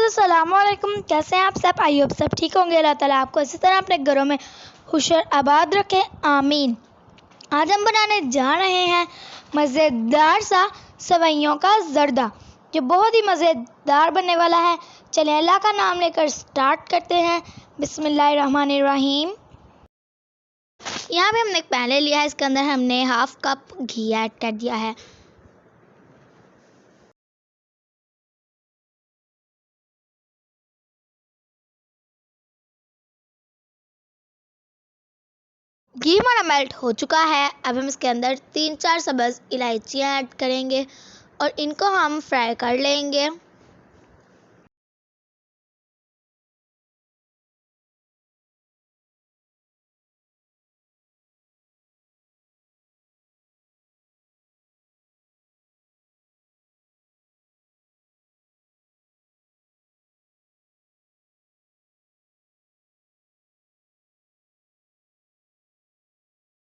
अस्सलामुअलैकुम। कैसे हैं आप सब? आई होप सब ठीक होंगे। अल्लाह ताला आपको इसी तरह अपने घरों में खुशर आबाद रखे, आमीन। आज हम बनाने जा रहे हैं मज़ेदार सा सेवइयों का ज़र्दा, जो बहुत ही मज़ेदार बनने वाला है। चलिए अल्लाह का नाम लेकर स्टार्ट करते हैं। बिस्मिल्लाहिर्रहमानिर्रहीम। यहाँ पे हमने एक पैन ले लिया है, इसके अंदर हमने हाफ कप घी ऐड कर दिया है। घी हमारा मेल्ट हो चुका है। अब हम इसके अंदर 3-4 सब्ज़ इलायचियाँ ऐड करेंगे और इनको हम फ्राई कर लेंगे।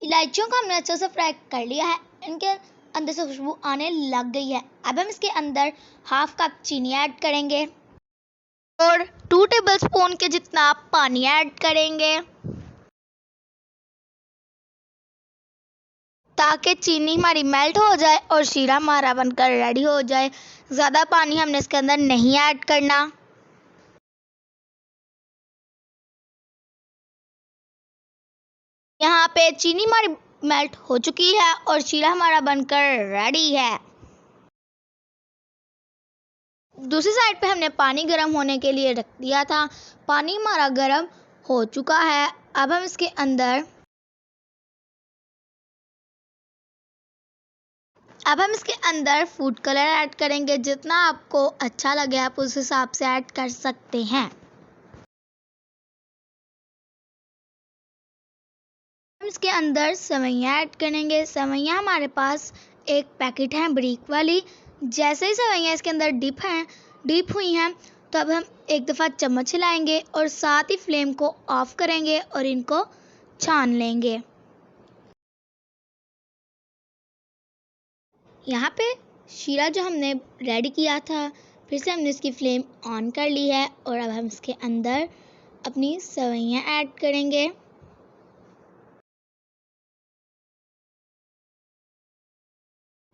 इलायचियों को हमने अच्छे से फ्राई कर लिया है, इनके अंदर से खुशबू आने लग गई है। अब हम इसके अंदर हाफ कप चीनी ऐड करेंगे और 2 टेबलस्पून के जितना पानी ऐड करेंगे, ताकि चीनी हमारी मेल्ट हो जाए और शीरा हमारा बनकर रेडी हो जाए। ज़्यादा पानी हमने इसके अंदर नहीं ऐड करना। यहाँ पे चीनी हमारी मेल्ट हो चुकी है और शीरा हमारा बनकर रेडी है। दूसरी साइड पे हमने पानी गर्म होने के लिए रख दिया था। पानी हमारा गर्म हो चुका है। अब हम इसके अंदर फूड कलर ऐड करेंगे। जितना आपको अच्छा लगे आप उस हिसाब से ऐड कर सकते हैं। हम इसके अंदर सेवइयाँ ऐड करेंगे। सेवइयाँ हमारे पास एक पैकेट है बारीक वाली। जैसे ही सेवइयाँ इसके अंदर डीप हुई हैं तो अब हम एक दफ़ा चम्मच हिलाएंगे और साथ ही फ्लेम को ऑफ करेंगे और इनको छान लेंगे। यहाँ पे शीरा जो हमने रेडी किया था, फिर से हमने इसकी फ्लेम ऑन कर ली है और अब हम इसके अंदर अपनी सेवइयाँ ऐड करेंगे।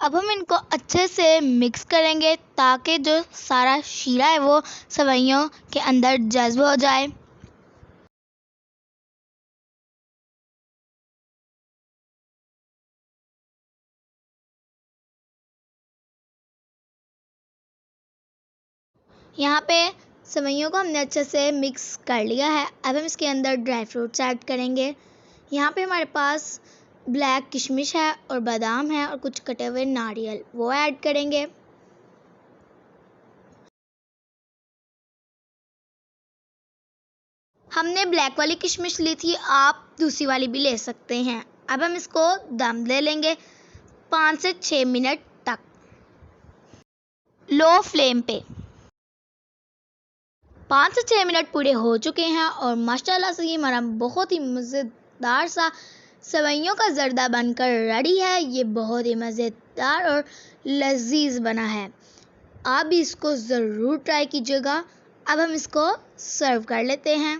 अब हम इनको अच्छे से मिक्स करेंगे ताकि जो सारा शीरा है वो सेवइयों के अंदर जज़्ब हो जाए। यहाँ पे सेवइयों को हमने अच्छे से मिक्स कर लिया है। अब हम इसके अंदर ड्राई फ्रूट्स ऐड करेंगे। यहाँ पे हमारे पास ब्लैक किशमिश है और बादाम है और कुछ कटे हुए नारियल, वो ऐड करेंगे। हमने ब्लैक वाली किशमिश ली थी, आप दूसरी वाली भी ले सकते हैं। अब हम इसको दम ले लेंगे 5 से 6 मिनट तक लो फ्लेम पे। 5 से 6 मिनट पूरे हो चुके हैं और माशाल्लाह से ये हमारा बहुत ही मज़ेदार सा सेवइयों का ज़र्दा बनकर रेडी है। ये बहुत ही मज़ेदार और लजीज बना है। आप भी इसको ज़रूर ट्राई कीजिएगा। अब हम इसको सर्व कर लेते हैं।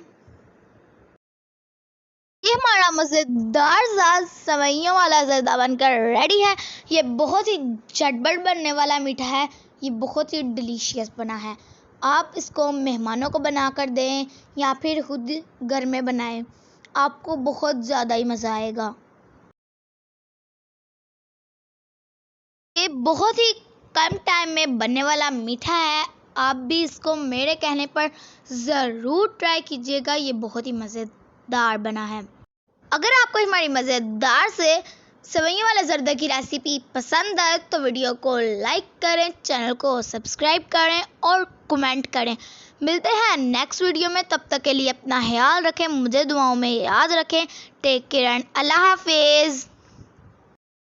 ये हमारा मज़ेदार सा सेवइयों वाला ज़र्दा बनकर रेडी है। ये बहुत ही झटपट बनने वाला मीठा है। ये बहुत ही डिलीशियस बना है। आप इसको मेहमानों को बना कर दें या फिर खुद घर में बनाएं, आपको बहुत ज़्यादा ही मज़ा आएगा। ये बहुत ही कम टाइम में बनने वाला मीठा है। आप भी इसको मेरे कहने पर ज़रूर ट्राई कीजिएगा। ये बहुत ही मज़ेदार बना है। अगर आपको हमारी मज़ेदार से सेवइयों वाला ज़र्दा की रेसिपी पसंद आए तो वीडियो को लाइक करें, चैनल को सब्सक्राइब करें और कमेंट करें। मिलते हैं नेक्स्ट वीडियो में। तब तक के लिए अपना ख्याल रखें, मुझे दुआओं में याद रखें। टेक केयर एंड अल्लाह हाफिज़।